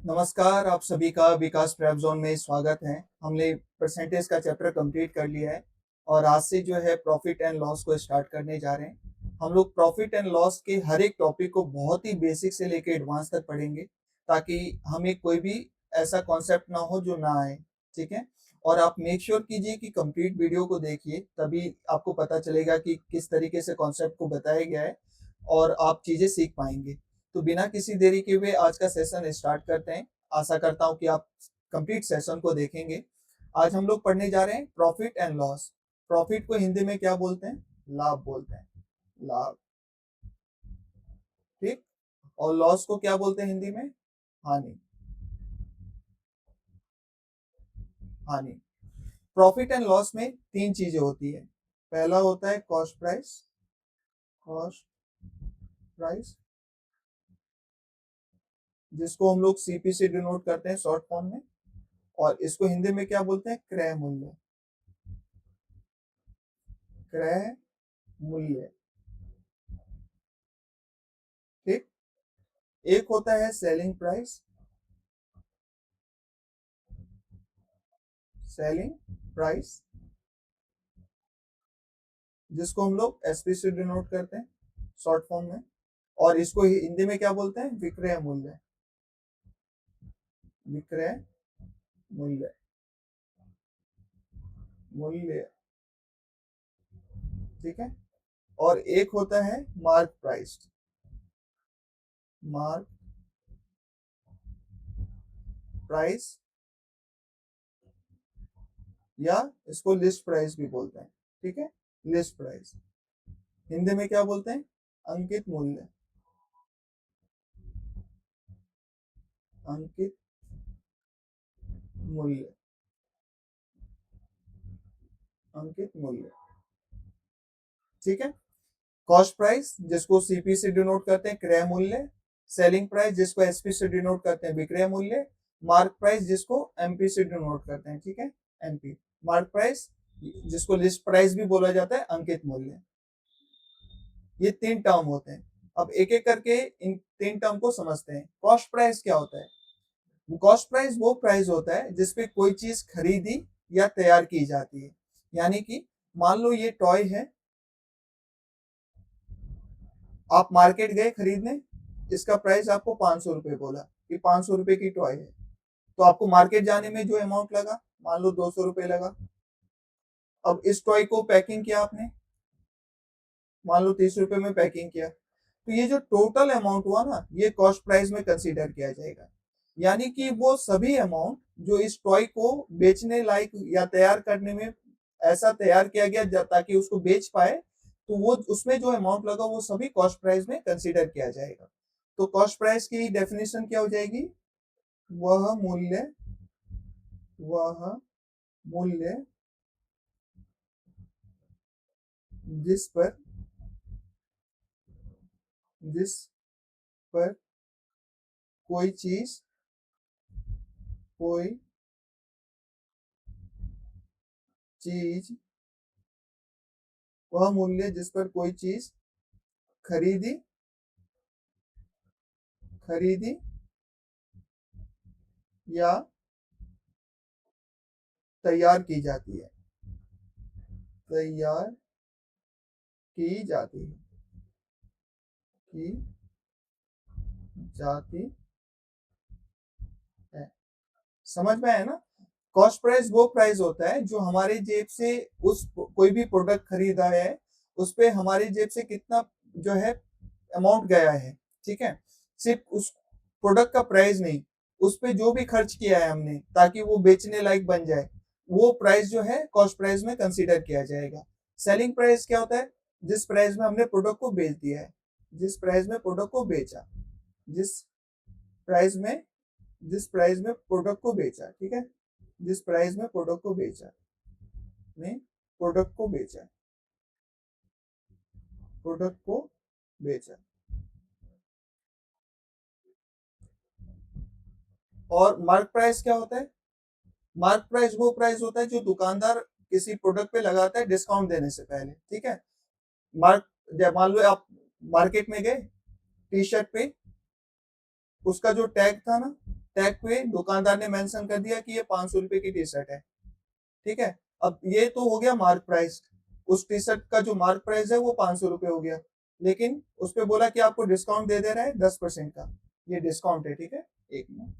नमस्कार, आप सभी का विकास प्रेप ज़ोन में स्वागत है। हमने परसेंटेज का चैप्टर कंप्लीट कर लिया है और आज से जो है प्रॉफ़िट एंड लॉस को स्टार्ट करने जा रहे हैं। हम लोग प्रॉफ़िट एंड लॉस के हर एक टॉपिक को बहुत ही बेसिक से लेके एडवांस तक पढ़ेंगे, ताकि हमें कोई भी ऐसा कॉन्सेप्ट ना हो जो ना आए, ठीक है? और आप मेक श्योर कीजिए कि कंप्लीट वीडियो को देखिए, तभी आपको पता चलेगा कि किस तरीके से कॉन्सेप्ट को बताया गया है और आप चीज़ें सीख पाएँगे। तो बिना किसी देरी के हुए आज का सेशन स्टार्ट करते हैं। आशा करता हूँ कि आप कंप्लीट सेशन को देखेंगे। आज हम लोग पढ़ने जा रहे हैं प्रॉफिट एंड लॉस। प्रॉफिट को हिंदी में क्या बोलते हैं? लाभ बोलते हैं। लाभ, ठीक। और लॉस को क्या बोलते हैं हिंदी में? हानि। हानि। प्रॉफिट एंड लॉस में तीन चीजें होती है। पहला होता है कॉस्ट प्राइस। कॉस्ट प्राइस, जिसको हम लोग सीपी से डिनोट करते हैं शॉर्ट फॉर्म में, और इसको हिंदी में क्या बोलते हैं? क्रय मूल्य। क्रय मूल्य, ठीक। एक होता है सेलिंग प्राइस। सेलिंग प्राइस, जिसको हम लोग एसपी से डिनोट करते हैं शॉर्ट फॉर्म में, और इसको हिंदी में क्या बोलते हैं? विक्रय मूल्य। विक्रय मूल्य। मूल्य, ठीक है। और एक होता है मार्क प्राइस। मार्क प्राइस, या इसको लिस्ट प्राइस भी बोलते हैं, ठीक है। लिस्ट प्राइस हिंदी में क्या बोलते हैं? अंकित मूल्य। अंकित मूल्य। अंकित मूल्य, ठीक है। कॉस्ट प्राइस, जिसको सीपी से डिनोट करते हैं क्रय मूल्य। सेलिंग प्राइस, जिसको एसपी से डिनोट करते हैं विक्रय मूल्य। मार्क प्राइस, जिसको एमपी से डिनोट करते हैं, ठीक है। एमपी मार्क प्राइस, जिसको लिस्ट प्राइस भी बोला जाता है, अंकित मूल्य। ये तीन टर्म होते हैं। अब एक एक करके इन तीन टर्म को समझते हैं। कॉस्ट प्राइस क्या होता है? कॉस्ट प्राइस वो प्राइस होता है जिसपे कोई चीज खरीदी या तैयार की जाती है। यानी कि मान लो ये टॉय है, आप मार्केट गए खरीदने, इसका प्राइस आपको 500 रुपए बोला कि 500 रुपए की टॉय है। तो आपको मार्केट जाने में जो अमाउंट लगा, मान लो 200 रुपए लगा। अब इस टॉय को पैकिंग किया आपने, मान लो 30 रुपए में पैकिंग किया, तो ये जो टोटल अमाउंट हुआ ना, ये कॉस्ट प्राइस में कंसीडर किया जाएगा। यानी कि वो सभी अमाउंट जो इस टॉय को बेचने लायक या तैयार करने में ऐसा तैयार किया गया ताकि उसको बेच पाए, तो वो उसमें जो अमाउंट लगा वो सभी कॉस्ट प्राइस में कंसीडर किया जाएगा। तो कॉस्ट प्राइस की डेफिनेशन क्या हो जाएगी? वह मूल्य, वह मूल्य जिस पर, जिस पर कोई चीज, कोई चीज, वह मूल्य जिस पर कोई चीज खरीदी, खरीदी या तैयार की जाती है। तैयार की जाती है। की जाती है। समझ में है ना? कॉस्ट प्राइस वो प्राइस होता है जो हमारे जेब से उस कोई भी प्रोडक्ट खरीदा है, उस पे हमारी जेब से कितना जो है अमाउंट गया है, ठीक है। सिर्फ उस प्रोडक्ट का प्राइस नहीं, उस पे जो भी खर्च किया है हमने ताकि वो बेचने लायक बन जाए, वो प्राइस जो है कॉस्ट प्राइस में कंसीडर किया जाएगा। सेलिंग प्राइस क्या होता है? जिस प्राइस में हमने प्रोडक्ट को बेच दिया है, जिस प्राइस में प्रोडक्ट को बेचा, जिस प्राइस में, जिस प्राइस में प्रोडक्ट को बेचा, ठीक है। जिस प्राइस में प्रोडक्ट को बेचा, ने प्रोडक्ट को बेचा, प्रोडक्ट को बेचा। और मार्क प्राइस क्या होता है? मार्क प्राइस वो प्राइस होता है जो दुकानदार किसी प्रोडक्ट पे लगाता है डिस्काउंट देने से पहले, ठीक है। मार्क, जब मान लो आप मार्केट में गए, टी शर्ट पे उसका जो टैग था ना, टैग पे दुकानदार ने मेंशन कर दिया कि ये 500 रुपए की टी शर्ट है, ठीक है। अब ये तो हो गया मार्क प्राइस, उस टी शर्ट का जो मार्क प्राइस है वो 500 रुपए हो गया, लेकिन उस पे बोला कि आपको डिस्काउंट दे रहा है 10% का, ये डिस्काउंट है, ठीक है। एक मिनट,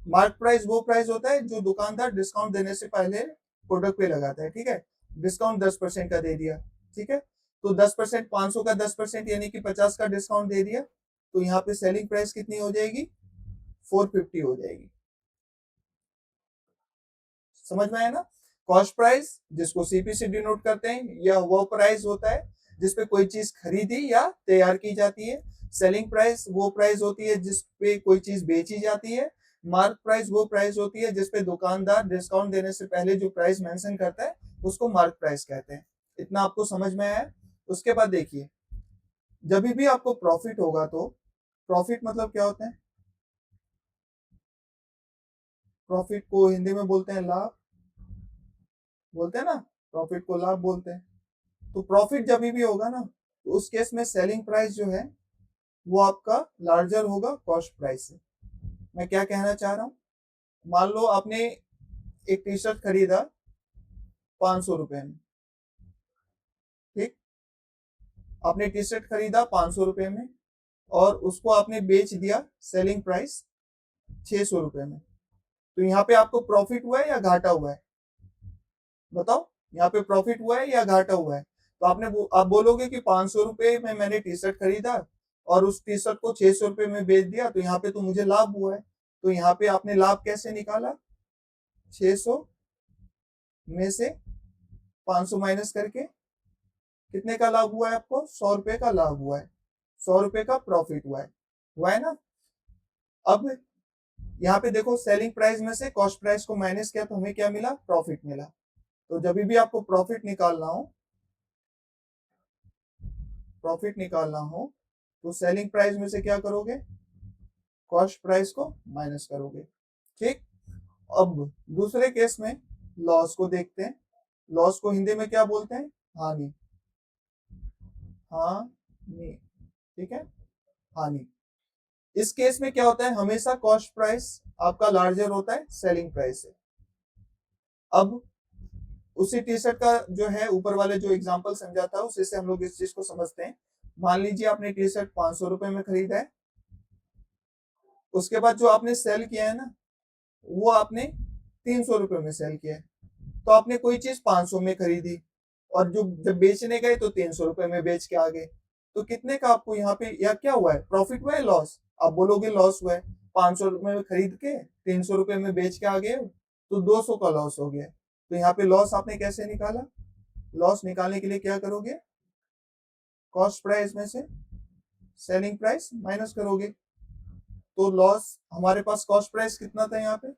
मार्क प्राइस वो प्राइस होता है जो दुकानदार डिस्काउंट देने से पहले प्रोडक्ट पे लगाता है, ठीक है। डिस्काउंट 10% का दे दिया, ठीक है। तो 10%, 500 का 10% यानी कि 50 का डिस्काउंट दे दिया, तो यहाँ पे सेलिंग प्राइस कितनी हो जाएगी, 450 हो जाएगी। समझ में आया ना। कॉस्ट प्राइस जिसको सीपी से डिनोट करते हैं, यह वो प्राइस होता है जिसपे कोई चीज खरीदी या तैयार की जाती है। सेलिंग प्राइस वो प्राइस होती है जिसपे कोई चीज बेची जाती है। मार्क प्राइस वो प्राइस होती है जिसपे दुकानदार डिस्काउंट देने से पहले जो प्राइस मेंशन करता है उसको मार्क प्राइस कहते हैं। इतना आपको समझ में आया। उसके बाद देखिए, जब भी आपको प्रॉफिट होगा, तो प्रॉफिट मतलब क्या होता है, प्रॉफिट को हिंदी में बोलते हैं लाभ, बोलते हैं ना, प्रॉफिट को लाभ बोलते हैं। तो प्रॉफिट जब भी होगा ना, तो उस केस में सेलिंग प्राइस जो है वो आपका लार्जर होगा कॉस्ट प्राइस से। मैं क्या कहना चाह रहा हूँ, मान लो आपने एक टी शर्ट खरीदा 500 रुपए में, ठीक। आपने टी शर्ट खरीदा 500 रुपए में और उसको आपने बेच दिया सेलिंग प्राइस 600 रुपए में, तो यहाँ पे आपको प्रॉफिट हुआ है या घाटा हुआ है, बताओ। यहाँ पे प्रॉफिट हुआ है या घाटा हुआ है। तो आप बोलोगे कि 500 रुपए में मैंने टी शर्ट खरीदा और उस टी शर्ट को 600 रुपए में बेच दिया, तो यहाँ पे तो मुझे लाभ हुआ है। तो यहाँ पे आपने लाभ कैसे निकाला, 600 में से 500 माइनस करके कितने का लाभ हुआ है आपको, 100 रुपए का लाभ हुआ है, 100 रुपए का प्रॉफिट हुआ है ना। अब यहाँ पे देखो, सेलिंग प्राइस में से कॉस्ट प्राइस को माइनस किया तो हमें क्या मिला, प्रॉफिट मिला। तो जब भी आपको प्रॉफिट निकालना हो तो सेलिंग प्राइस में से क्या करोगे, कॉस्ट प्राइस को माइनस करोगे, ठीक। अब दूसरे केस में लॉस को देखते हैं। लॉस को हिंदी में क्या बोलते हैं, हानि, हानि, ठीक है, हानि। इस केस में क्या होता है, हमेशा कॉस्ट प्राइस आपका लार्जर होता है सेलिंग प्राइस से। अब उसी टी शर्ट का जो है ऊपर वाले जो एग्जांपल समझा था उसी से हम लोग इस चीज को समझते हैं। मान लीजिए आपने टी शर्ट 500 रुपए में खरीदा है, उसके बाद जो आपने सेल किया है ना, वो आपने 300 रुपए में सेल किया है। तो आपने कोई चीज 500 में खरीदी और जो जब बेचने गए तो 300 रुपए में बेच के आ गए, तो कितने का आपको यहाँ पे या क्या हुआ है, प्रॉफिट हुआ है, लॉस। आप बोलोगे लॉस हुआ है, 500 रुपए में खरीद के 300 रुपए में बेच के आ गए तो 200 का लॉस हो गया। तो यहाँ पे लॉस आपने कैसे निकाला, लॉस निकालने के लिए क्या करोगे, कॉस्ट प्राइस में से सेलिंग प्राइस माइनस करोगे। तो लॉस हमारे पास कॉस्ट प्राइस कितना था यहाँ पे,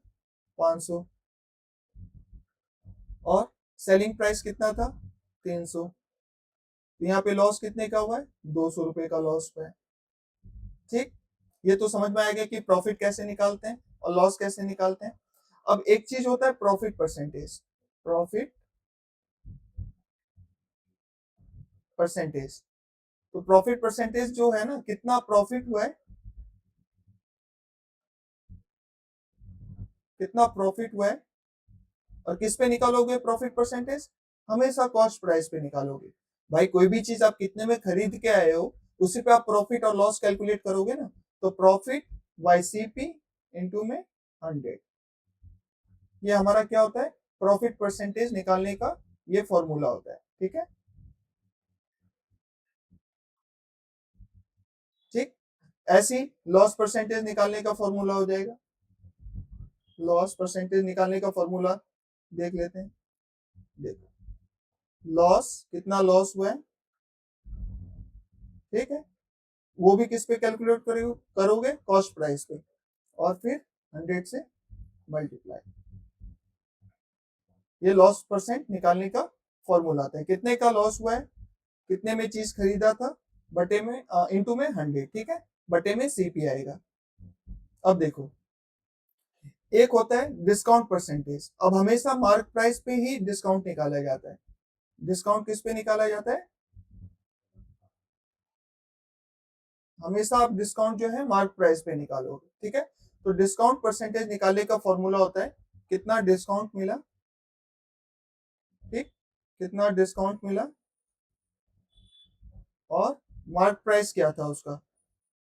500, और सेलिंग प्राइस कितना था, 300। तो यहाँ पे लॉस कितने का हुआ है, 200 रुपए का लॉस हुआ है, ठीक। ये तो समझ में आ गया कि प्रॉफिट कैसे निकालते हैं और लॉस कैसे निकालते हैं। अब एक चीज होता है प्रॉफिट परसेंटेज, प्रॉफिट परसेंटेज। तो प्रॉफिट परसेंटेज जो है ना, कितना प्रॉफिट हुआ है, कितना प्रॉफिट हुआ है, और किस पे निकालोगे प्रॉफिट परसेंटेज, हमेशा कॉस्ट प्राइस पे निकालोगे। भाई कोई भी चीज आप कितने में खरीद के आए हो उसी पे आप प्रॉफिट और लॉस कैलकुलेट करोगे ना। तो प्रॉफिट बाई सीपी इंटू में 100, ये हमारा क्या होता है, प्रॉफिट परसेंटेज निकालने का ये फॉर्मूला होता है, ठीक है, ठीक। ऐसी लॉस परसेंटेज निकालने का फॉर्मूला हो जाएगा, लॉस परसेंटेज निकालने का फॉर्मूला देख लेते हैं। देखो, लॉस कितना लॉस हुआ है, ठीक है, वो भी किस पे कैलकुलेट करोगे, कॉस्ट प्राइस पे, और फिर 100 से मल्टीप्लाई। ये लॉस परसेंट निकालने का फॉर्मूला आता है, कितने का लॉस हुआ है, कितने में चीज खरीदा था, बटे में इंटू में 100, ठीक है, बटे में सीपी आएगा। अब देखो, एक होता है डिस्काउंट परसेंटेज। अब हमेशा मार्क प्राइस पे ही डिस्काउंट निकाला जाता है। डिस्काउंट किस पे निकाला जाता है, हमेशा आप डिस्काउंट जो है मार्क प्राइस पे निकालोगे, ठीक है। तो डिस्काउंट परसेंटेज निकालने का फॉर्मूला होता है कितना डिस्काउंट मिला, ठीक, कितना डिस्काउंट मिला और मार्क प्राइस क्या था उसका,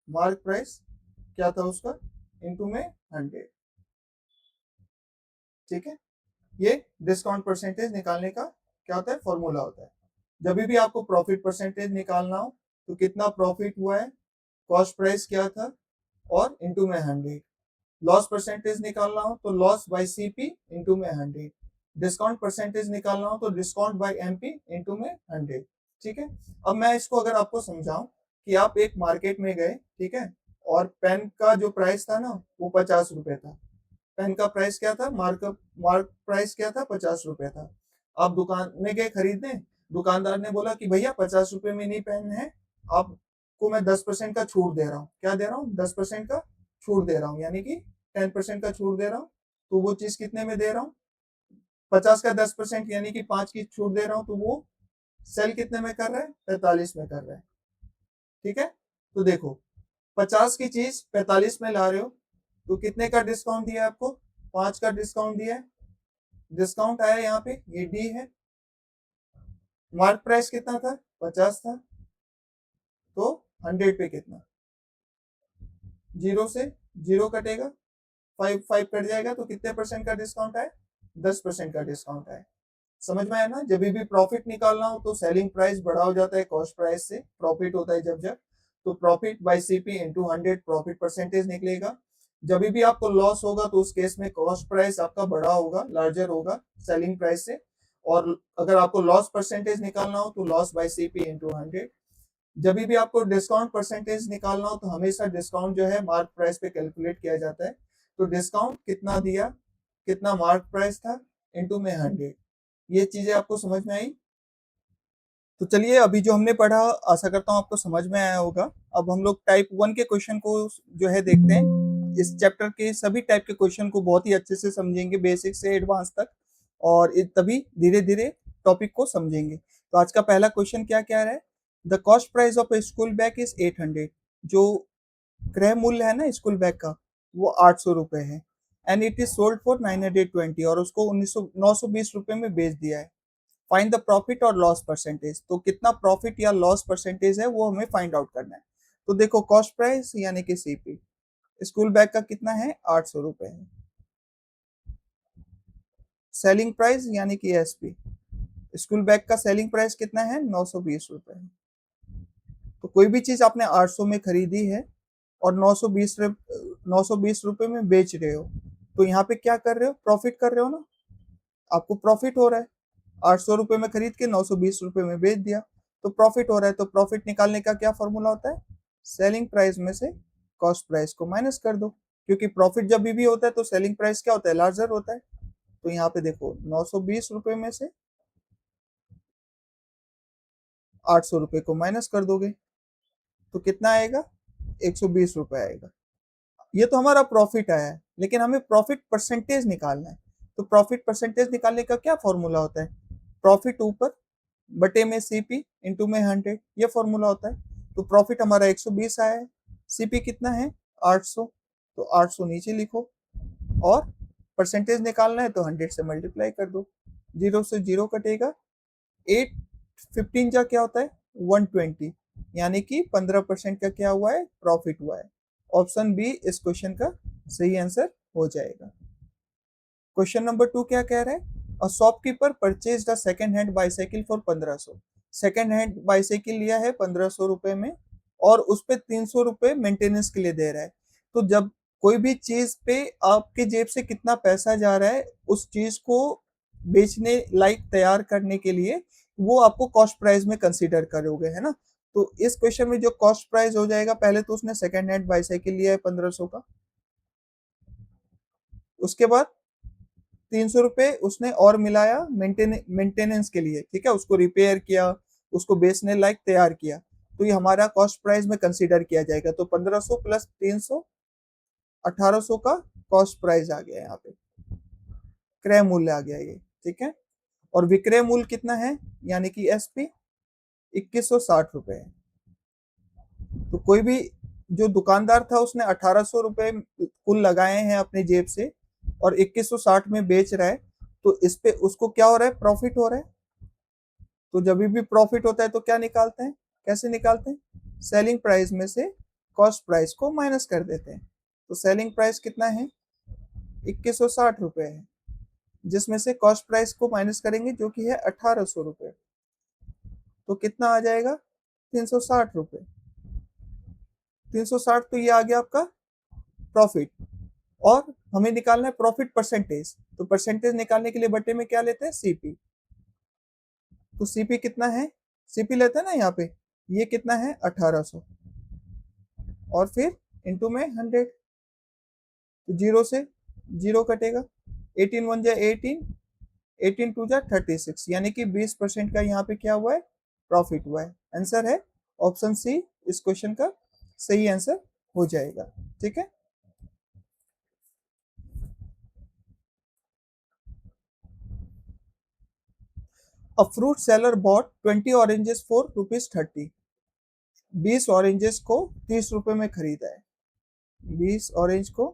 मार्क प्राइस क्या था उसका इनटू में 100, ठीक है। ये डिस्काउंट परसेंटेज निकालने का क्या होता है, फॉर्मूला होता है। जब भी आपको प्रॉफिट परसेंटेज निकालना हो तो कितना प्रॉफिट हुआ है, कॉस्ट प्राइस क्या था और इनटू में 100। लॉस परसेंटेज निकालना हो तो लॉस बाय सीपी इनटू में 100। डिस्काउंट परसेंटेज निकालना हो तो डिस्काउंट बाय एमपी इनटू में 100, ठीक है। अब मैं इसको अगर आपको समझाऊं कि आप एक मार्केट में गए, ठीक है, और पेन का जो प्राइस था ना वो 50 रुपए था। पेन का प्राइस क्या था, मार्क प्राइस क्या था, 50 रुपए था। आप दुकान में गए खरीदने, दुकानदार ने बोला कि भैया 50 रुपए में नहीं पेन है, आपको मैं 10% का छूट दे रहा हूँ। क्या दे रहा हूँ, 10% का छूट दे रहा हूँ, यानी कि 10% का छूट दे रहा हूँ। तो वो चीज कितने में दे रहा हूँ, 50 का 10% यानी कि 5 की छूट दे रहा हूँ। तो वो सेल कितने में कर रहा है, 45 में कर रहा है, ठीक है। तो देखो 50 की चीज 45 में ला रहे हो तो कितने का डिस्काउंट दिया आपको, 5 का डिस्काउंट दिया है। डिस्काउंट आया यहाँ पे, ये डी है। मार्क प्राइस कितना था, 50 था। तो 100 पे कितना, 0 से 0 कटेगा, 5 कट जाएगा तो कितने परसेंट का डिस्काउंट आए, 10% का डिस्काउंट आए। समझ में आया ना। जब भी प्रॉफिट निकालना हो तो सेलिंग प्राइस बड़ा हो जाता है कॉस्ट प्राइस से, प्रॉफिट होता है जब जब, तो profit by CP into 100 profit percentage निकलेगा। जब भी आपको लॉस होगा तो उस केस में कॉस्ट प्राइस आपका बड़ा होगा, लार्जर होगा सेलिंग प्राइस से। और अगर आपको लॉस परसेंटेज निकालना हो तो लॉस बाय सीपी इंटू 100। जब भी आपको डिस्काउंट परसेंटेज निकालना हो तो हमेशा डिस्काउंट जो है मार्क प्राइस पे कैलकुलेट किया जाता है। तो डिस्काउंट कितना दिया, कितना मार्क प्राइस था इनटू में 100। ये चीजें आपको समझ में आई। तो चलिए अभी जो हमने पढ़ा आशा करता हूँ आपको समझ में आया होगा। अब हम लोग टाइप 1 के क्वेश्चन को जो है देखते हैं। इस चैप्टर के सभी टाइप के क्वेश्चन को बहुत ही अच्छे से समझेंगे, बेसिक से एडवांस तक, और तभी धीरे धीरे टॉपिक को समझेंगे। तो आज का पहला क्वेश्चन क्या क्या है, the cost price of A school bag is 800। जो क्रय मूल्य है ना स्कूल बैग का वो 800 रुपए है। And it is sold for 920 और उसको 920 रुपए में बेच दिया है। फाइंड द प्रॉफिट और लॉस परसेंटेज। तो कितना प्रॉफिट या लॉस परसेंटेज है वो हमें फाइंड आउट करना है। तो देखो कॉस्ट प्राइस यानी कि सीपी, स्कूल बैग का कितना है, 800 रुपए है। सेलिंग प्राइस यानी कि एसपी, स्कूल बैग का सेलिंग प्राइस कितना है, 920 रुपए है। तो कोई भी चीज आपने 800 में खरीदी है और 920 रुपए में बेच रहे हो, तो यहाँ पे क्या कर रहे हो, प्रॉफिट कर रहे हो ना, आपको प्रॉफिट हो रहा है। 800 रुपए में खरीद के 920 रुपए में बेच दिया तो प्रॉफिट हो रहा है। तो प्रॉफिट निकालने का क्या फॉर्मूला होता है, सेलिंग प्राइस में से कॉस्ट प्राइस को माइनस कर दो, क्योंकि प्रॉफिट जब भी होता है तो सेलिंग प्राइस क्या होता है, लार्जर होता है। तो यहाँ पे देखो 920 रुपए में से 800 रुपए को माइनस कर दोगे तो कितना आएगा, 120 रुपए आएगा। ये तो हमारा प्रॉफिट आया है, लेकिन हमें प्रॉफिट परसेंटेज निकालना है। तो प्रॉफिट परसेंटेज निकालने का क्या फॉर्मूला होता है, प्रॉफिट ऊपर बटे में सीपी इंटू में 100, ये फॉर्मूला होता है। तो प्रॉफिट हमारा 120 आया है, सीपी कितना है 800, तो 800 नीचे लिखो और परसेंटेज निकालना है तो 100 से मल्टीप्लाई कर दो, 0 से 0 कटेगा, 8 15 का क्या होता है 120, यानी कि 15% का क्या हुआ है, प्रॉफिट हुआ है। ऑप्शन बी इस क्वेश्चन का सही आंसर हो जाएगा। क्वेश्चन नंबर 2 क्या कह रहा है, a shopkeeper purchase the second hand bicycle for 1500। Second hand bicycle लिया है 1500 रुपए में और उस पे 300 रुपए मेंटेनेंस के लिए दे रहा है। तो जब कोई भी चीज पे आपके जेब से कितना पैसा जा रहा है उस चीज को बेचने लायक तैयार करने के लिए वो आपको कॉस्ट प्राइस में कंसीडर करोगे, है ना। तो इस क्वेश्चन में जो कॉस्ट प्राइस हो जाएगा, पहले तो उसने सेकंड हैंड बाइसाइकिल लिया है 1500 का, उसके बाद 300 रुपए उसने और मिलाया मेंटेनेंस के लिए, ठीक है, उसको रिपेयर किया, उसको बेचने लायक तैयार किया। तो ये हमारा कॉस्ट प्राइस में कंसीडर किया जाएगा। तो 1500 प्लस 300 1800 का कॉस्ट प्राइस आ गया यहाँ पे, क्रय मूल्य आ गया ये, ठीक है। और विक्रय मूल्य कितना है, यानी कि एसपी 2160 रुपए है। तो कोई भी जो दुकानदार था उसने 1800 रुपए कुल लगाए हैं अपने जेब से और 2160 में बेच रहा है, तो इस पे उसको क्या हो रहा है, प्रॉफिट हो रहा है। तो जब भी प्रॉफिट होता है तो क्या निकालते हैं, कैसे निकालते हैं, सेलिंग प्राइस में से कॉस्ट प्राइस को माइनस कर देते हैं। तो सेलिंग प्राइस कितना है, 2160 रुपए है, जिसमें से कॉस्ट प्राइस को माइनस करेंगे जो कि है 1800 रुपए, तो कितना आ जाएगा, 360 रुपए। 360, तो ये आ गया आपका प्रॉफिट। और हमें निकालना है प्रॉफिट परसेंटेज, तो परसेंटेज निकालने के लिए बटे में क्या लेते हैं, सीपी। तो सीपी कितना है, सीपी लेते हैं ना यहाँ पे, ये कितना है 1800, और फिर इंटू में 100, तो जीरो से जीरो कटेगा, 18 वन जा 18, 18 टू जा 36, यानी कि 20% का यहाँ पे क्या हुआ है, प्रॉफिट हुआ है। आंसर है ऑप्शन सी, इस क्वेश्चन का सही आंसर हो जाएगा। ठीक है। A fruit seller bought 20 oranges for ₹30। 20 oranges को 30 रुपए में खरीदा है। 20 ऑरेंज को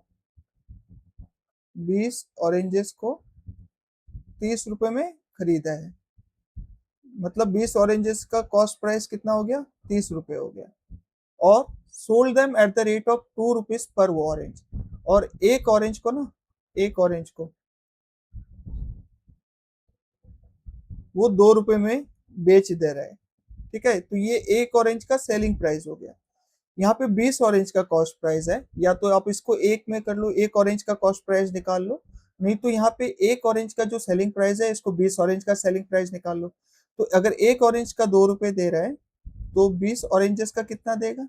20 ऑरेंजेस को 30 रुपए में खरीदा है, मतलब 20 ऑरेंजेस का कॉस्ट प्राइस कितना हो गया, 30 रुपए हो गया। और sold them at the rate of ₹2 पर ऑरेंज, और एक ऑरेंज को ना, एक ऑरेंज को वो 2 रुपए में बेच दे रहा है। ठीक है, तो ये एक ऑरेंज का सेलिंग प्राइस हो गया। यहाँ पे 20 ऑरेंज का कॉस्ट प्राइस है, या तो आप इसको एक में कर लो, एक ऑरेंज का कॉस्ट प्राइस निकाल लो, नहीं तो यहाँ पे एक ऑरेंज का जो सेलिंग प्राइस है इसको 20 ऑरेंज का सेलिंग प्राइस निकाल लो। तो अगर एक ऑरेंज का 2 रुपए दे रहा है तो 20 ऑरेंजेस का कितना देगा,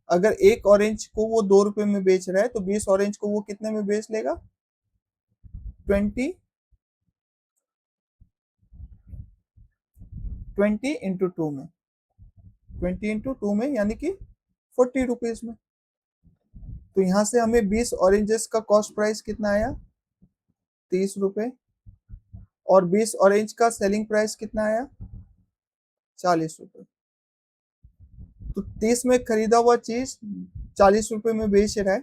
अगर एक ऑरेंज को वो 2 रुपए में बेच रहा है तो 20 ऑरेंज को वो कितने में बेच लेगा, 20 इंटू टू में, 20 इंटू टू में, यानी कि 40 रुपीज में। तो यहाँ से हमें 20 ऑरेंजेस का कॉस्ट प्राइस कितना आया, 30 रुपए, और 20 ऑरेंज का सेलिंग प्राइस कितना आया, 40 रुपए। तो 30 में खरीदा हुआ चीज 40 रुपए में बेच रहा है,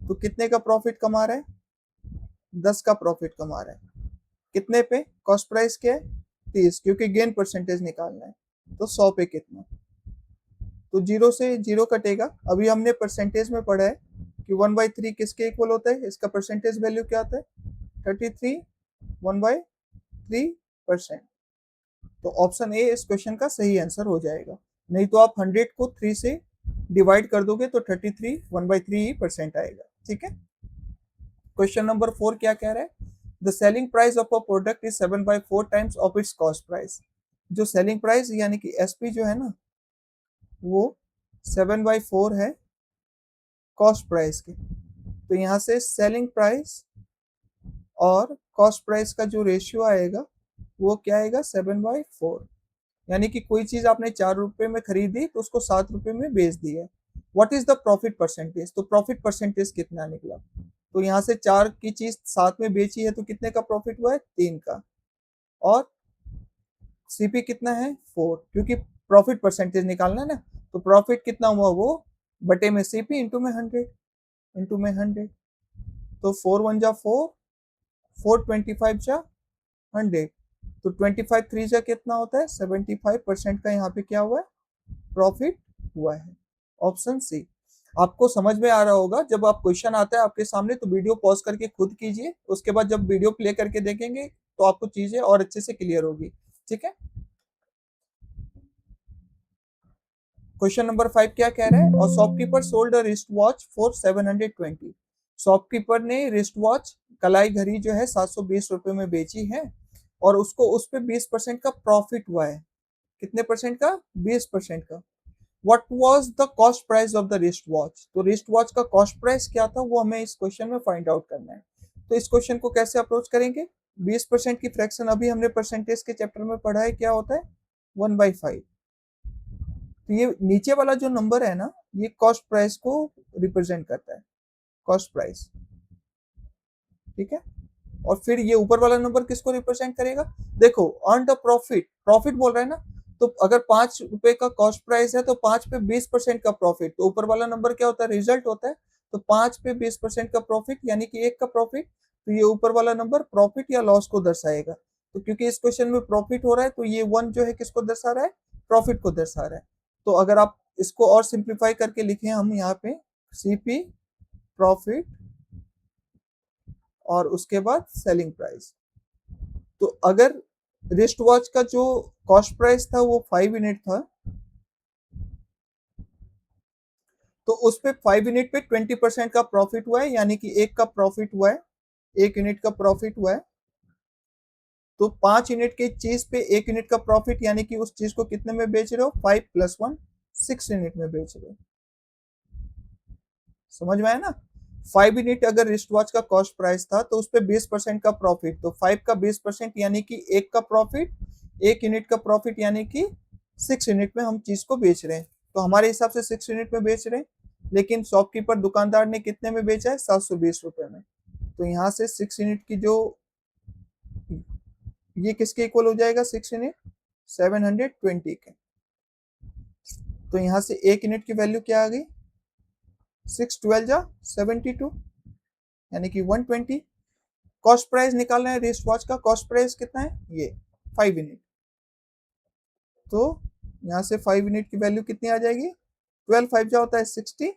तो कितने का प्रॉफिट कमा रहा है, 10 का प्रॉफिट कमा रहा है। कितने पे, कॉस्ट प्राइस क्या है, 30, क्योंकि गेन परसेंटेज निकालना है। तो 100 पे कितना, तो जीरो से जीरो कटेगा। अभी हमने परसेंटेज में पढ़ा है कि 1/3 किसके इक्वल होता है, इसका परसेंटेज वैल्यू क्या आता है, 33, 1/3%। तो ऑप्शन ए इस क्वेश्चन का सही आंसर हो जाएगा। नहीं तो आप 100 को 3 से डिवाइड कर दोगे तो 33 1/3% आएगा। ठीक है। क्वेश्चन नंबर 4 क्या कह रहा है, the selling price of a product is 7/4 times of its cost price. जो सेलिंग प्राइस यानी कि एसपी जो है ना, वो 7/4 है कॉस्ट प्राइस के। तो यहाँ से सेलिंग प्राइस और कॉस्ट प्राइस का जो रेशियो आएगा वो क्या आएगा, 7/4। यानी कि कोई चीज आपने 4 रुपए में खरीदी तो उसको 7 रुपए में बेच दी है। What is the profit percentage, तो प्रॉफिट परसेंटेज कितना निकला, तो यहाँ से 4 की चीज 7 में बेची है तो कितने का प्रॉफिट हुआ है, 3 का। और सीपी कितना है, 4, क्योंकि प्रॉफिट परसेंटेज निकालना है ना, तो प्रॉफिट कितना हुआ वो बटे में सीपी इंटू में 100, इंटू में 100। तो 4 1 जा 4, 4 25 जा 100, तो 25 3 जा कितना होता है, 75% का यहाँ पे क्या हुआ है, प्रॉफिट हुआ है। Option C. आपको समझ में आ रहा होगा, जब आप क्वेश्चन आता है आपके सामने तो वीडियो पॉज करके खुद कीजिए, उसके बाद जब वीडियो प्ले करके देखेंगे तो आपको चीजें और अच्छे से क्लियर होगी। ठीक है। क्वेश्चन नंबर 5 क्या कह रहा है, और shopkeeper sold a wrist watch for 720। Shopkeeper ने रिस्ट वॉच, कलाई घड़ी जो है 720 रुपए में बेची है, और उसको उस पे 20% का प्रॉफिट हुआ है। कितने परसेंट का, 20% का। What was the cost price of the wrist watch, तो रिस्ट वॉच का कॉस्ट प्राइस क्या था वो हमें इस क्वेश्चन में फाइंड आउट करना है। तो इस क्वेश्चन को कैसे अप्रोच करेंगे, 20% की फ्रैक्शन अभी हमने परसेंटेज के चैप्टर में पढ़ा है, क्या होता है, 1/5। तो ये नीचे वाला जो नंबर है ना, ये कॉस्ट प्राइस को रिप्रेजेंट करता है, कॉस्ट प्राइस। ठीक है। और फिर ये ऊपर वाला नंबर किसको रिप्रेजेंट करेगा, देखो अर्न द प्रॉफिट, प्रॉफिट बोल रहा है ना, तो अगर 5 रुपए का कॉस्ट प्राइस है तो 5 पे 20% का प्रॉफिट, तो ऊपर वाला नंबर क्या होता है, रिजल्ट होता है। तो 5 पे 20% का प्रॉफिट यानी कि 1 का प्रॉफिट, तो ये ऊपर वाला नंबर प्रॉफिट या लॉस को दर्शाएगा। तो क्योंकि इस क्वेश्चन में प्रॉफिट हो रहा है तो ये 1 जो है किसको दर्शा रहा है, प्रॉफिट को दर्शा रहा है। तो अगर आप इसको और सिंप्लीफाई करके लिखें हम यहाँ पे सीपी प्रॉफिट और उसके बाद सेलिंग प्राइस। तो अगर रिस्ट वॉच का जो कॉस्ट प्राइस था वो 5 यूनिट था, तो उस पे 5 यूनिट पे 20% का प्रॉफिट हुआ है, यानी कि 1 का प्रॉफिट हुआ है, 1 यूनिट का प्रॉफिट हुआ है। तो 5 यूनिट की चीज पे 1 यूनिट का प्रॉफिट, यानी कि उस चीज को कितने में बेच रहे हो, 5 + 1 6 यूनिट में बेच रहे हो। समझ में आया ना। 5 यूनिट अगर रिस्ट वॉच का कॉस्ट प्राइस था तो उस पे 20% का प्रॉफिट, तो 5 का 20% यानी कि 1 का प्रॉफिट, 1 यूनिट का प्रॉफिट यानी कि 6 यूनिट में हम चीज को बेच रहे हैं। तो हमारे हिसाब से 6 यूनिट में बेच रहे हैं, लेकिन शॉपकीपर दुकानदार ने कितने में बेचा है, 720 रुपए में। तो यहाँ से 6 यूनिट की जो, ये किसके इक्वल हो जाएगा 6 यूनिट, 720 के। तो यहाँ से 1 यूनिट की वैल्यू क्या आ गई, 6 12 जा 72, यानी कि 120। कॉस्ट प्राइस निकालना है रिस्ट वॉच का, कॉस्ट प्राइस कितना है, ये 5 यूनिट। तो यहाँ से 5 यूनिट की वैल्यू कितनी आ जाएगी, 12 5 जा होता है 60,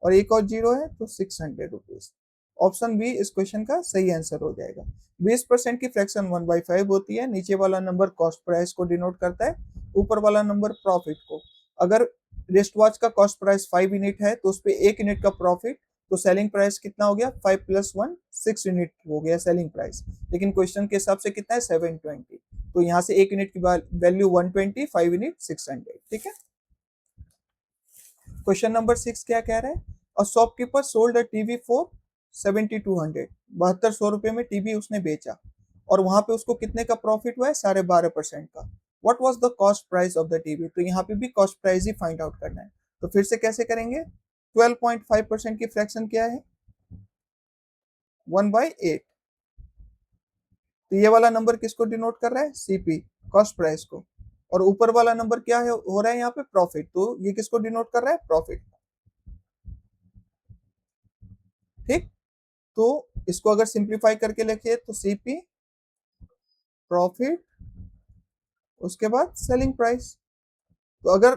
और एक और जीरो है तो 600 रुपीज। ऑप्शन बी इस क्वेश्चन का सही आंसर हो जाएगा। 20% की फ्रैक्शन 1/5 होती है। नीचे वाला नंबर कॉस्ट प्राइस को डिनोट करता है, ऊपर वाला नंबर प्रॉफिट को। अगर रिस्ट वॉच का कॉस्ट प्राइस 5 यूनिट है तो उस पे 1 यूनिट का प्रॉफिट, तो सेलिंग प्राइस कितना हो गया, 5 + 1 6 यूनिट हो गया सेलिंग प्राइस। लेकिन क्वेश्चन के हिसाब से कितना है, 720। तो यहाँ से 1 यूनिट की वैल्यू 120, 5 यूनिट 600। ठीक है। क्वेश्चन नंबर 6 क्या कह रहा है, a shopkeeper sold a TV for 7200, 7200 रुपए में टीवी उसने बेचा, और वहां पे उसको कितने का प्रॉफिट हुआ है, 12.5% का। What was the cost price of the TV, तो यहाँ पे भी कॉस्ट प्राइस ही फाइंड आउट करना है। तो फिर से कैसे करेंगे, 12.5% की फ्रैक्शन क्या है, 1/8। तो ये वाला नंबर किसको डिनोट कर रहा है, सीपी कॉस्ट प्राइस को, और ऊपर वाला नंबर क्या है, हो रहा है यहाँ पे प्रॉफिट, तो ये किसको डिनोट कर रहा है, प्रॉफिट। ठीक। तो इसको अगर सिंप्लीफाई करके लिखिए तो सीपी प्रॉफिट उसके बाद सेलिंग प्राइस। तो अगर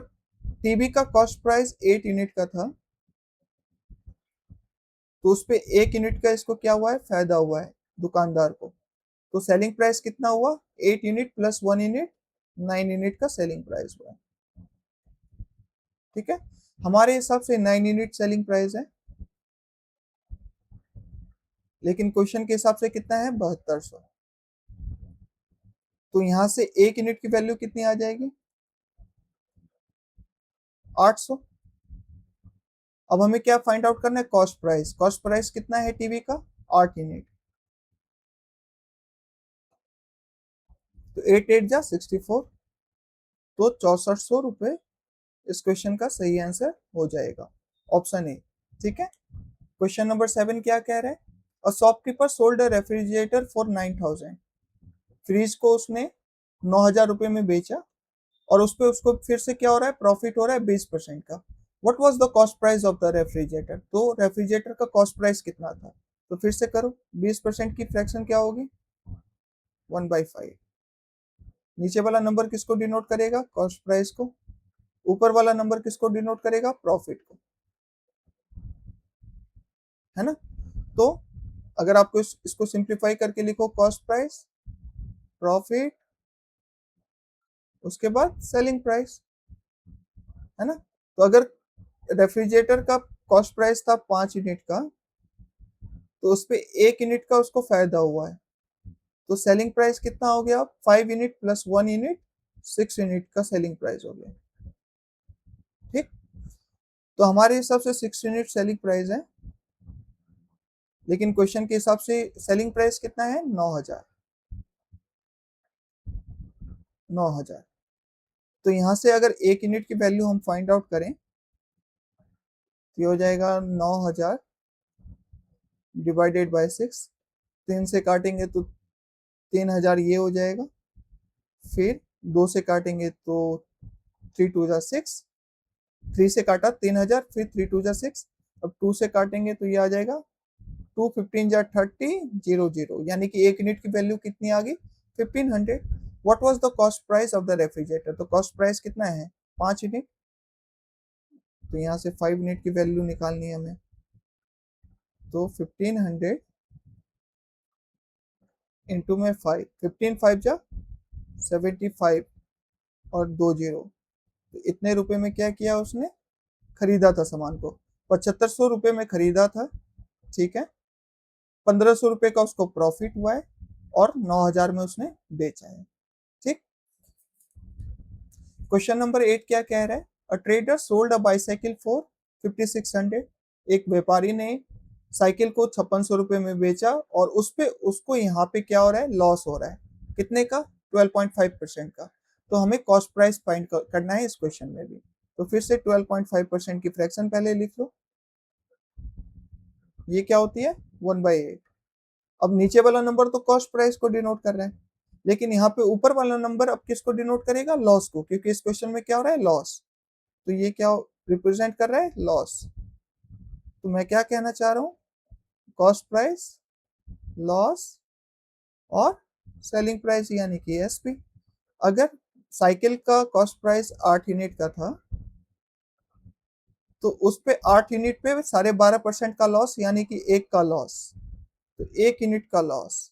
टीवी का कॉस्ट प्राइस 8 यूनिट का था तो उस पे 1 यूनिट का इसको क्या हुआ है, फायदा हुआ है दुकानदार को। तो सेलिंग प्राइस कितना हुआ, 8 यूनिट + 1 यूनिट, 9 यूनिट का सेलिंग प्राइस हुआ। ठीक है। हमारे हिसाब से 9 यूनिट सेलिंग प्राइस है, लेकिन क्वेश्चन के हिसाब से कितना है, 7200। तो यहां से 1 यूनिट की वैल्यू कितनी आ जाएगी, 800। अब हमें क्या फाइंड आउट करना है, कॉस्ट प्राइस। कॉस्ट प्राइस कितना है टीवी का, 8 यूनिट। तो 8 8 जा 64, तो 6400 रुपए इस क्वेश्चन का सही आंसर हो जाएगा, ऑप्शन ए। ठीक है। क्वेश्चन नंबर 7 क्या कह रहा है, a shopkeeper sold a refrigerator for 9000, fridge को उसने 9000 रुपए में बेचा, और उस पे उसको फिर से क्या हो रहा है, प्रॉफिट हो रहा है 20% का। What was the cost price of the refrigerator, तो रेफ्रिजरेटर का कॉस्ट प्राइस कितना था। तो फिर से करो, 20% की फ्रैक्शन क्या होगी, 1/5। नीचे वाला नंबर किसको डिनोट करेगा, कॉस्ट प्राइस को, ऊपर वाला नंबर किसको डिनोट करेगा, प्रॉफिट को, है ना। तो अगर आपको इसको सिंप्लीफाई करके लिखो, कॉस्ट प्राइस, प्रॉफिट, उसके बाद सेलिंग प्राइस, है ना। तो अगर रेफ्रिजरेटर का कॉस्ट प्राइस था 5 यूनिट का, तो उस पे 1 यूनिट का उसको फायदा हुआ है, तो सेलिंग प्राइस कितना हो गया, 5 यूनिट + 1 यूनिट, 6 यूनिट का सेलिंग प्राइस हो गया। ठीक। तो हमारे हिसाब से 6 यूनिट सेलिंग प्राइस है, लेकिन क्वेश्चन के हिसाब से सेलिंग प्राइस कितना है, 9000। 9000। तो यहाँ से अगर 1 यूनिट की वैल्यू हम फाइंड आउट करें तो ये हो जाएगा 9000 डिवाइडेड बाय 6, 3 से काटेंगे तो 3000 ये हो जाएगा, फिर 2 से काटेंगे तो 3 2 जा 6, 3 से काटा 3000, फिर 3 2 जा 6, अब 2 से काटेंगे तो ये आ जाएगा 2 15 जा 30 0 0, यानी कि एक यूनिट की वैल्यू कितनी आ गई 1500। What was the cost price of the refrigerator, तो कॉस्ट प्राइस कितना है 5 यूनिट, तो यहाँ से 5 यूनिट की वैल्यू निकालनी है हमें, तो 1500 इंटू में 5, 15 5 जा 75 और 2 जीरो, तो इतने रुपए में क्या किया उसने, खरीदा था सामान को, 7500 रुपए में खरीदा था, ठीक है, 1500 रुपए का उसको प्रॉफिट हुआ है और 9000 में उसने बेचा है, ठीक। क्वेश्चन नंबर 8 क्या कह रहा है, a trader sold a bicycle for 5600, एक व्यापारी ने साइकिल को 5600 रुपए में बेचा और उस पे उसको यहाँ पे क्या हो रहा है, लॉस हो रहा है, कितने का 12.5% का, तो हमें कॉस्ट प्राइस फाइंड करना है इस क्वेश्चन में भी, तो फिर से 12.5% की फ्रैक्शन पहले लिख लो, ये क्या होती है 1/8। अब नीचे वाला नंबर तो कॉस्ट प्राइस को डिनोट कर रहा है, लेकिन यहाँ पे ऊपर वाला नंबर अब किसको डिनोट करेगा, लॉस को, क्योंकि इस क्वेश्चन में क्या हो रहा है, लॉस, तो ये क्या रिप्रेजेंट कर रहा है, लॉस। तो मैं क्या कहना चाह रहा हूँ, कॉस्ट प्राइस, लॉस और सेलिंग प्राइस यानी कि एसपी। अगर साइकिल का कॉस्ट प्राइस 8 यूनिट का था तो उस पे 8 यूनिट पे 12.5% का लॉस, यानी कि एक का लॉस, तो 1 यूनिट का लॉस,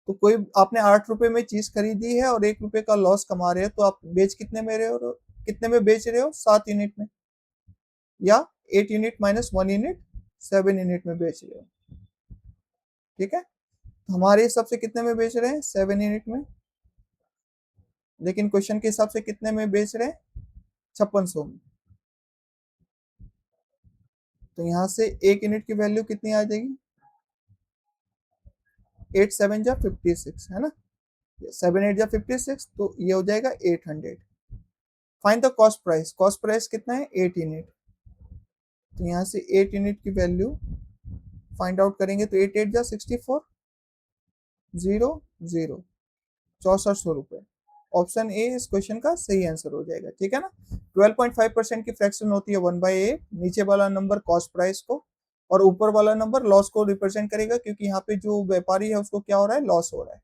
तो कोई आपने 8 रुपए में चीज खरीदी है और 1 रुपए का लॉस कमा रहे हो, तो आप बेच कितने में रहे हो, कितने में बेच रहे हो, 7 यूनिट में, या 8 यूनिट माइनस 1 यूनिट 7 यूनिट में बेच रहे हो, ठीक है, तो हमारे हिसाब से कितने में बेच रहे हैं, 7 यूनिट में, लेकिन क्वेश्चन के हिसाब से कितने में बेच रहे हैं, 5600 में, तो यहाँ से 1 यूनिट की वैल्यू कितनी आ जाएगी, 8 7 जा 56, है ना, 7 8 जा 56, तो ये हो जाएगा 800। Find the cost price, cost price कितना है 8 यूनिट, तो यहाँ से 8 यूनिट की वैल्यू फाइंड आउट करेंगे तो 8 8 जा 64 0 0, 6400 रुपए, ऑप्शन ए इस क्वेश्चन का सही आंसर हो जाएगा, ठीक है ना। 12.5% की फ्रैक्शन होती है 1/8, नीचे वाला नंबर कॉस्ट प्राइस को और ऊपर वाला नंबर लॉस को रिप्रेजेंट करेगा, क्योंकि यहाँ पे जो व्यापारी है उसको क्या हो रहा है, लॉस हो रहा है।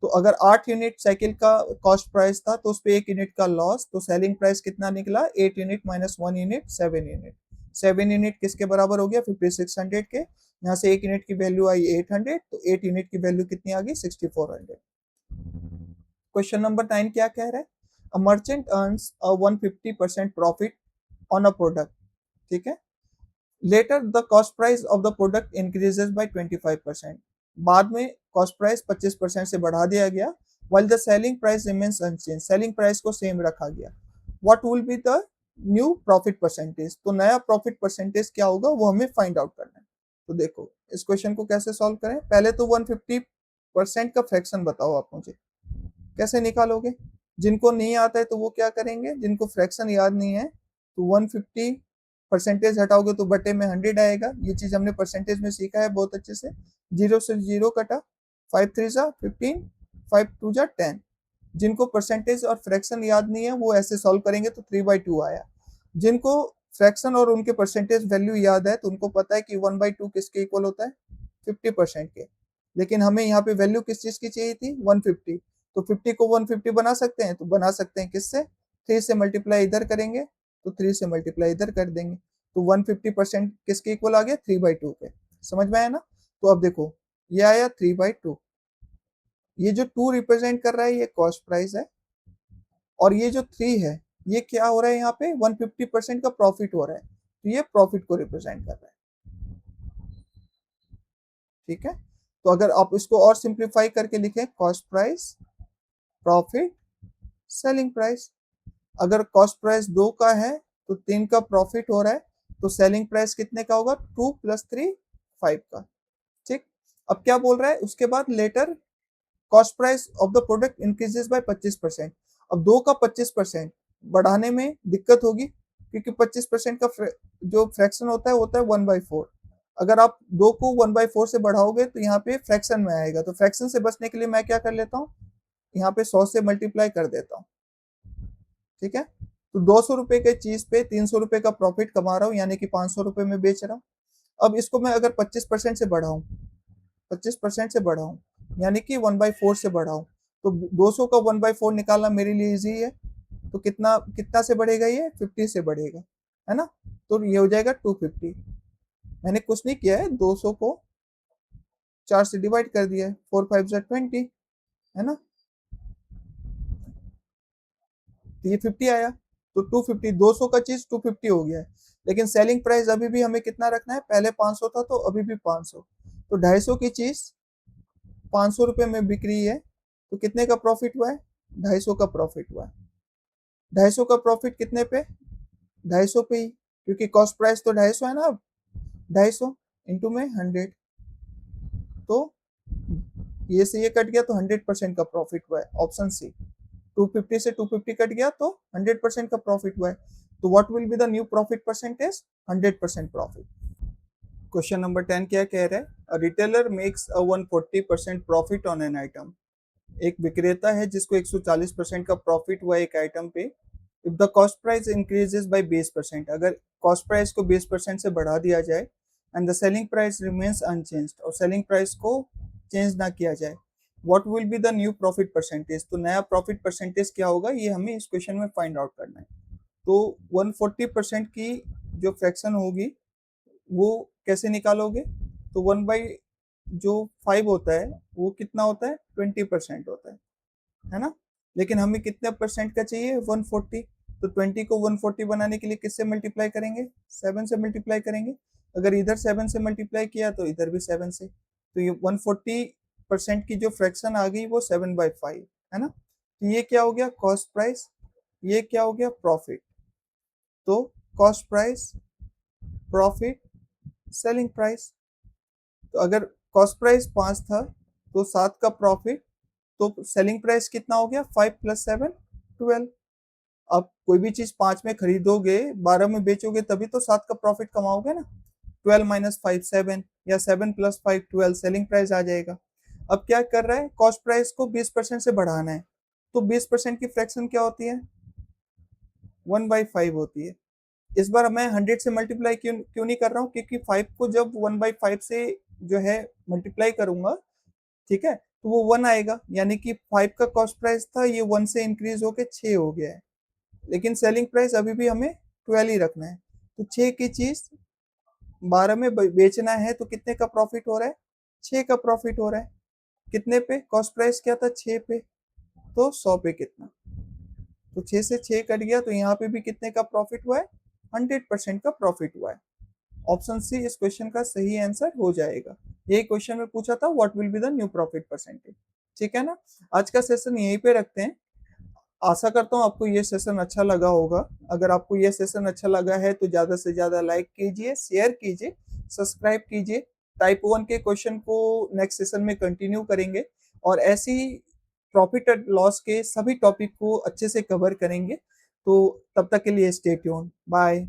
तो अगर 8 यूनिट साइकिल का कॉस्ट प्राइस था तो उस पर 1 यूनिट का लॉस, तो सेलिंग प्राइस कितना निकला, 8 unit minus 1 unit 7 unit, 7 unit किसके बराबर हो गया, 5600 के, यहाँ से 1 यूनिट की वैल्यू आई 800, तो 8 यूनिट की वैल्यू कितनी आ गई 6400। क्वेश्चन नंबर 9 क्या कह रहा है, a merchant earns a 150% profit on a product, ठीक है, later the cost price of the product increases by 25%, बाद में कॉस्ट प्राइस 25% से बढ़ा दिया गया, while the selling price remains unchanged, selling price को सेम रखा गया, what will be the new profit percentage, तो नया प्रॉफिट परसेंटेज क्या होगा वो हमें फाइंड आउट करना है। तो देखो इस क्वेश्चन को कैसे सॉल्व करें, पहले तो 150% का फ्रैक्शन बताओ आप मुझे, कैसे निकालोगे, जिनको नहीं आता है तो वो क्या करेंगे, जिनको फ्रैक्शन याद नहीं है तो 150 परसेंटेज हटाओगे तो बटे में 100 आएगा, ये चीज हमने परसेंटेज में सीखा है बहुत अच्छे से, 0 से 0 कटा, 5 3 जा 15, 5 2 जा 10, जिनको परसेंटेज और फ्रैक्शन याद नहीं है वो ऐसे सॉल्व करेंगे तो 3/2 आया, जिनको फ्रैक्शन और उनके परसेंटेज वैल्यू याद है तो उनको पता है कि 1/2 किसके इक्वल होता है, 50% के, लेकिन हमें यहाँ पे वैल्यू किस चीज की चाहिए थी 150, तो 50 को 150 बना सकते हैं, तो बना सकते हैं किससे, 3 से मल्टीप्लाई इधर करेंगे तो 3 से मल्टीप्लाई इधर कर देंगे, तो 150% किसके इक्वल आ गया 3/2 के, समझ में आया ना। तो अब देखो ये आया 3/2, ये जो 2 रिप्रेजेंट कर रहा है ये कॉस्ट प्राइस है, और ये जो 3 है ये क्या हो रहा है, यहाँ पे 150% का प्रॉफिट हो रहा है, तो ये प्रॉफिट को रिप्रेजेंट कर रहा है, ठीक है। तो अगर आप इसको और सिंप्लीफाई करके लिखें, cost price, profit, selling price, अगर कॉस्ट प्राइस 2 का है तो 3 का प्रॉफिट हो रहा है, तो सेलिंग प्राइस कितने का होगा, 2 + 3 5 का, ठीक। अब क्या बोल रहा है उसके बाद, later cost price of the product increases by 25%, अब 2 का 25% बढ़ाने में दिक्कत होगी, क्योंकि 25% का जो फ्रैक्शन होता है 1/4, अगर आप 2 को 1/4 से बढ़ाओगे तो यहाँ पे फ्रैक्शन में आएगा, तो फ्रैक्शन से बचने के लिए मैं क्या कर लेता हूँ, यहाँ पे 100 से मल्टीप्लाई कर देता हूँ, ठीक है। तो 200 रुपए के चीज पे 300 रुपए का प्रॉफिट कमा रहा हूँ, यानी कि 500 रुपए में बेच रहा हूँ। अब इसको मैं अगर 25% से बढ़ाऊं, 25% से बढ़ाऊं, यानी कि 1/4 से बढ़ाऊं, तो 200 का 1/4 निकालना मेरे लिए इजी है। तो कितना कितना से बढ़ेगा, ये 50 से बढ़ेगा, है ना। तो ये हो जाएगा 250। मैंने कुछ नहीं किया है, 200 को 4 से डिवाइड कर दिया है, 4 5 20, है ना। तो ये 50 आया, तो 250, 200 का चीज 250 हो गया है। लेकिन सेलिंग प्राइस अभी भी हमें कितना रखना है, पहले 500 था तो अभी भी 500, तो 250 की चीज 500 रुपए में बिक रही है, तो कितने का प्रॉफिट हुआ है, 250 का प्रॉफिट हुआ है। 250 का प्रॉफिट कितने पे, 250 पे ही, क्योंकि कॉस्ट प्राइस तो 250 है ना। अब 250 इंटू में 100, तो ये से ये कट गया तो 100% का प्रॉफिट हुआ है, ऑप्शन सी। 250 से 250 कट गया तो 100% का प्रॉफिट हुआ है। तो what will be the new profit percentage, 100% profit. Question number 10 क्या कह रहा है, a retailer makes a 140% profit on an item. एक विक्रेता है जिसको 140% का प्रॉफिट हुआ एक आइटम पे। If the cost price increases by 20%, अगर कॉस्ट प्राइस को 20% से बढ़ा दिया जाए, and the selling price remains unchanged, और सेलिंग प्राइस को चेंज ना किया जाए, what will be the new profit percentage. तो नया प्रॉफिट परसेंटेज क्या होगा, ये हमें इस क्वेश्चन में फाइंड आउट करना है। तो 140% की जो फ्रैक्शन होगी वो कैसे निकालोगे, तो 1/5 होता है, वो कितना होता है, 20% होता है ना। लेकिन हमें कितने परसेंट का चाहिए, 140। तो 20 को 140 बनाने के लिए किससे मल्टीप्लाई करेंगे, 7 से मल्टीप्लाई करेंगे। अगर इधर 7 से मल्टीप्लाई किया तो इधर भी 7 से, तो ये 140% की जो फ्रैक्शन आ गई वो 7/5, है ना। तो ये क्या हो गया, कॉस्ट प्राइस, ये क्या हो गया, प्रॉफिट। तो cost price, profit, selling price. तो अगर कॉस्ट प्राइस 5 था तो 7 का प्रॉफिट, तो सेलिंग प्राइस कितना हो गया, 5 + 7 12। अब कोई भी चीज 5 में खरीदोगे, 12 में बेचोगे, तभी तो 7 का प्रॉफिट कमाओगे ना। 12 - 5 7, या 7 + 5 12, सेलिंग प्राइस आ जाएगा। अब क्या कर रहा है, कॉस्ट प्राइस को 20% से बढ़ाना है, तो 20% की फ्रैक्शन क्या होती है, 1/5 होती है। इस बार मैं 100 से मल्टीप्लाई क्यों क्यों नहीं कर रहा हूँ, क्योंकि 5 को जब 1/5 से जो है मल्टीप्लाई करूंगा, ठीक है, तो वो 1 आएगा, यानी कि 5 का कॉस्ट प्राइस था, ये 1 से इंक्रीज होके 6 हो गया है। लेकिन सेलिंग प्राइस अभी भी हमें 12 ही रखना है। तो 6 की चीज 12 में बेचना है, तो कितने का प्रॉफिट हो रहा है, 6 का प्रॉफिट हो रहा है। कितने पे, कॉस्ट प्राइस क्या था, 6 पे, तो 100 पे कितना, तो 6 से 6 कट गया, तो यहाँ पे भी कितने का प्रॉफिट हुआ है, 100% का प्रॉफिट हुआ है। ऑप्शन सी इस क्वेश्चन का सही आंसर हो जाएगा। यही क्वेश्चन में पूछा था, what will be the new profit percentage. ठीक है ना। आज का सेशन यहीं पे रखते हैं। आशा करता हूँ आपको ये सेशन अच्छा लगा होगा। अगर आपको ये सेशन अच्छा लगा है तो ज्यादा से ज्यादा लाइक कीजिए, शेयर कीजिए, सब्सक्राइब कीजिए। टाइप 1 के क्वेश्चन को नेक्स्ट सेशन में कंटिन्यू करेंगे, और ऐसी प्रॉफिट एंड लॉस के सभी टॉपिक को अच्छे से कवर करेंगे। तो तब तक के लिए स्टे ट्यून्ड, बाय।